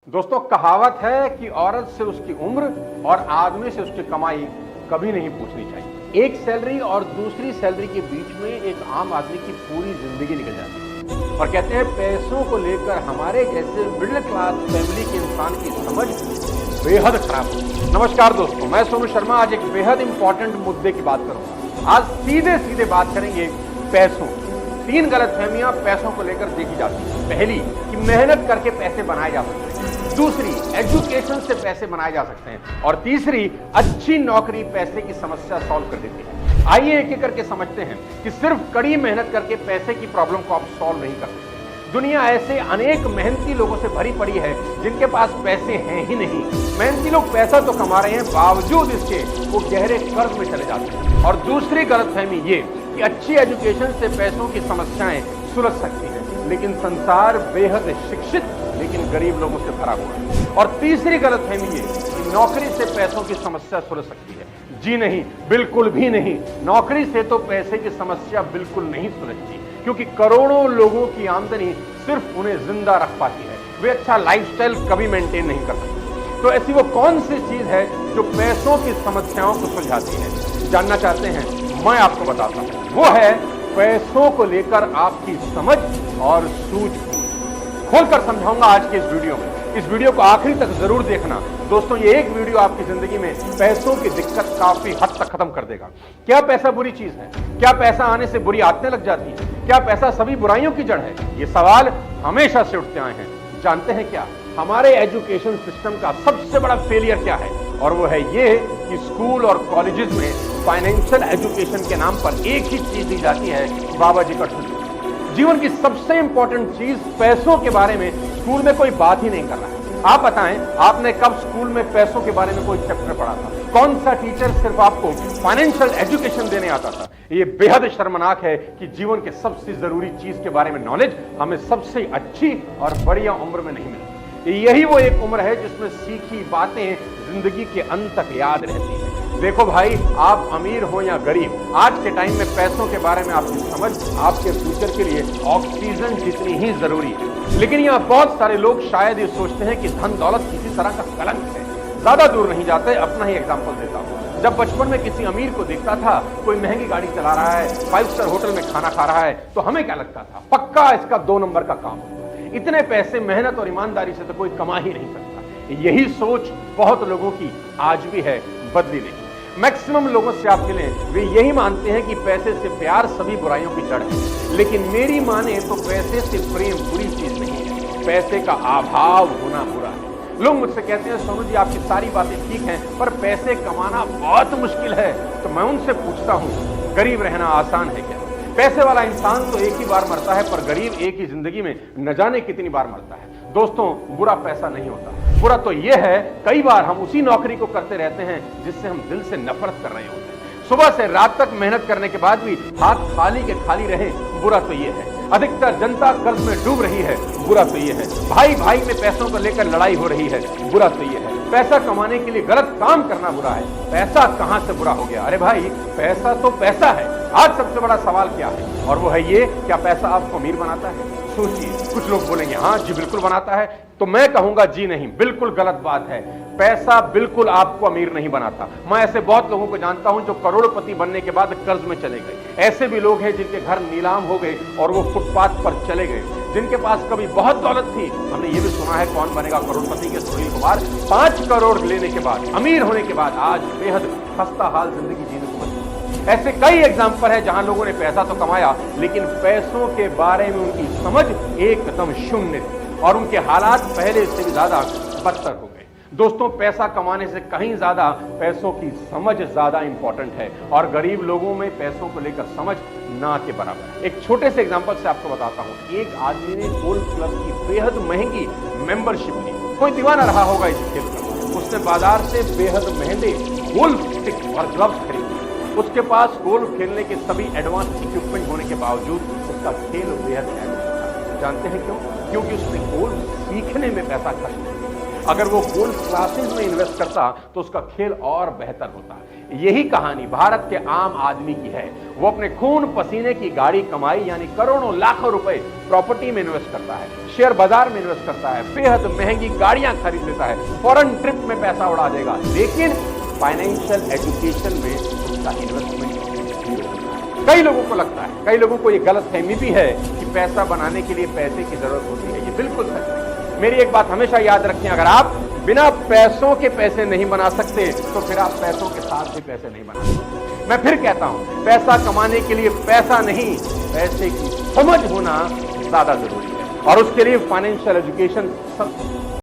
दोस्तों कहावत है कि औरत से उसकी उम्र और आदमी से उसकी कमाई कभी नहीं पूछनी चाहिए। एक सैलरी और दूसरी सैलरी के बीच में एक आम आदमी की पूरी जिंदगी निकल जाती है और कहते हैं पैसों को लेकर हमारे जैसे मिडिल क्लास फैमिली के इंसान की समझ बेहद खराब होती है। नमस्कार दोस्तों, मैं सोनू शर्मा आज एक बेहद इंपॉर्टेंट मुद्दे की बात करूंगा। आज सीधे सीधे बात करेंगे पैसों। तीन गलतफहमियां पैसों को लेकर देखी जाती है। पहली कि मेहनत करके पैसे बनाए जा सकते हैं, दूसरी एजुकेशन से पैसे बनाए जा सकते हैं और तीसरी अच्छी नौकरी पैसे की समस्या सॉल्व कर देती है। आइए एक एक करके समझते हैं कि सिर्फ कड़ी मेहनत करके पैसे की प्रॉब्लम को आप सॉल्व नहीं कर सकते। दुनिया ऐसे अनेक मेहनती लोगों से भरी पड़ी है जिनके पास पैसे हैं ही नहीं। मेहनती लोग पैसा तो कमा रहे हैं, बावजूद इसके वो गहरे कर्ज में चले जाते हैं। और दूसरी गलतफहमी ये कि अच्छी एजुकेशन से पैसों की समस्याएं सुलझ सकती हैं, लेकिन संसार बेहद शिक्षित लेकिन गरीब लोगों से भरा हुआ है। और तीसरी गलतफहमी ये कि नौकरी से पैसों की समस्या सुलझ सकती है। जी नहीं, बिल्कुल भी नहीं। नौकरी से तो पैसे की समस्या बिल्कुल नहीं सुलझती, क्योंकि करोड़ों लोगों की आमदनी सिर्फ उन्हें जिंदा रख पाती है। वे अच्छा लाइफस्टाइल कभी मेंटेन नहीं कर सकते। तो ऐसी वो कौन सी चीज है जो पैसों की समस्याओं को सुलझाती है? जानना चाहते हैं? मैं आपको बताता हूं। वो है पैसों को लेकर आपकी समझ और सूझबूझ। खोलकर समझाऊंगा आज के इस वीडियो में। इस वीडियो को आखिरी तक जरूर देखना। दोस्तों ये एक वीडियो आपकी जिंदगी में पैसों की दिक्कत काफी हद तक खत्म कर देगा। क्या पैसा बुरी चीज है? क्या पैसा आने से बुरी आदतें लग जाती हैं? क्या पैसा सभी बुराइयों की जड़ है? ये सवाल हमेशा से उठते आए हैं। जानते हैं क्या हमारे एजुकेशन सिस्टम का सबसे बड़ा फेलियर क्या है? और वो है ये कि स्कूल और कॉलेजेस में फाइनेंशियल एजुकेशन के नाम पर एक ही चीज दी जाती है, बाबा जी का ठुड्डू। जीवन की सबसे इंपॉर्टेंट चीज पैसों के बारे में स्कूल में कोई बात ही नहीं कर रहा है। आप बताएं, आपने कब स्कूल में पैसों के बारे में कोई चैप्टर पढ़ा था? कौन सा टीचर सिर्फ आपको फाइनेंशियल एजुकेशन देने आता था? ये बेहद शर्मनाक है कि जीवन के सबसे जरूरी चीज के बारे में नॉलेज हमें सबसे अच्छी और बढ़िया उम्र में नहीं मिलती। यही वो एक उम्र है जिसमें सीखी बातें जिंदगी के अंत तक याद रहती है। देखो भाई, आप अमीर हो या गरीब, आज के टाइम में पैसों के बारे में आपकी समझ आपके फ्यूचर के लिए ऑक्सीजन जितनी ही जरूरी है। लेकिन यहाँ बहुत सारे लोग शायद ये सोचते हैं कि धन दौलत किसी तरह का कलंक है। ज्यादा दूर नहीं जाते, अपना ही एग्जाम्पल देता हूँ। जब बचपन में किसी अमीर को देखता था, कोई महंगी गाड़ी चला रहा है, 5 स्टार होटल में खाना खा रहा है, तो हमें क्या लगता था? पक्का इसका 2 नंबर का काम होगा। इतने पैसे मेहनत और ईमानदारी से तो कोई कमा ही नहीं सकता। यही सोच बहुत लोगों की आज भी है, बदली नहीं। मैक्सिमम लोगों से आप मिलें, वे यही मानते हैं कि पैसे से प्यार सभी बुराइयों की जड़ है। लेकिन मेरी माने तो पैसे से प्रेम बुरी चीज नहीं है, पैसे का अभाव होना बुरा है। लोग मुझसे कहते हैं, सोनू जी आपकी सारी बातें ठीक हैं, पर पैसे कमाना बहुत मुश्किल है। तो मैं उनसे पूछता हूं, गरीब रहना आसान है क्या? पैसे वाला इंसान तो एक ही बार मरता है, पर गरीब एक ही जिंदगी में न जाने कितनी बार मरता है। दोस्तों बुरा पैसा नहीं होता, बुरा तो यह है कई बार हम उसी नौकरी को करते रहते हैं जिससे हम दिल से नफरत कर रहे होते हैं। सुबह से रात तक मेहनत करने के बाद भी हाथ खाली के खाली रहे, बुरा तो यह है। अधिकतर जनता कर्ज में डूब रही है, बुरा तो यह है। भाई भाई में पैसों को लेकर लड़ाई हो रही है, बुरा तो यह है। पैसा कमाने के लिए गलत काम करना बुरा है। पैसा कहां से बुरा हो गया? अरे भाई, पैसा तो पैसा है। आज सबसे बड़ा सवाल क्या है? और वो है ये, क्या पैसा आपको अमीर बनाता है? सोचिए, कुछ लोग बोलेंगे हाँ जी बिल्कुल बनाता है, तो मैं कहूंगा जी नहीं, बिल्कुल गलत बात है। पैसा बिल्कुल आपको अमीर नहीं बनाता। मैं ऐसे बहुत लोगों को जानता हूं जो करोड़पति बनने के बाद कर्ज में चले गए। ऐसे भी लोग हैं जिनके घर नीलाम हो गए और वो फुटपाथ पर चले गए। जिनके पास कभी बहुत दौलत थी, हमने ये भी सुना है कौन बनेगा करोड़पति के सुनील कुमार 5 करोड़ लेने के बाद, अमीर होने के बाद आज बेहद खस्ता हाल जिंदगी जीने को मजबूर। ऐसे कई एग्जाम्पल है जहां लोगों ने पैसा तो कमाया, लेकिन पैसों के बारे में उनकी समझ एकदम शून्य थी और उनके हालात पहले से भी ज्यादा बदतर हो गए। दोस्तों पैसा कमाने से कहीं ज्यादा पैसों की समझ ज्यादा इंपॉर्टेंट है और गरीब लोगों में पैसों को लेकर समझ ना के बराबर है। एक छोटे से एग्जांपल से आपको बताता हूं। एक आदमी ने गोल्फ क्लब की बेहद महंगी मेंबरशिप ली। कोई दीवाना रहा होगा इस खेल का। उसने बाजार से बेहद महंगे गोल्फ स्टिक और ग्लव्स खरीदे। उसके पास गोल्फ खेलने के सभी एडवांस इक्विपमेंट होने के बावजूद उसका खेल बेहद एवरेज था। जानते हैं क्यों? क्योंकि उसने गोल्फ सीखने में पैसा खर्च किया। अगर वो गोल्फ क्लासेस में इन्वेस्ट करता तो उसका खेल और बेहतर होता। यही कहानी भारत के आम आदमी की है। वो अपने खून पसीने की गाड़ी कमाई यानी करोड़ों लाखों रुपए प्रॉपर्टी में इन्वेस्ट करता है, शेयर बाजार में इन्वेस्ट करता है, बेहद महंगी गाड़ियां खरीद लेता है, फॉरेन ट्रिप में पैसा उड़ा देगा, लेकिन फाइनेंशियल एजुकेशन में उसका इन्वेस्टमेंट कई लोगों को लगता है, कई लोगों को यह गलतफहमी भी है कि पैसा बनाने के लिए पैसे की जरूरत होती है। ये बिल्कुल सच नहीं। मेरी एक बात हमेशा याद रखें, अगर आप बिना पैसों के पैसे नहीं बना सकते तो फिर आप पैसों के साथ भी पैसे नहीं बना सकते। मैं फिर कहता हूं, पैसा कमाने के लिए पैसा नहीं, पैसे की समझ होना ज्यादा जरूरी है और उसके लिए फाइनेंशियल एजुकेशन सब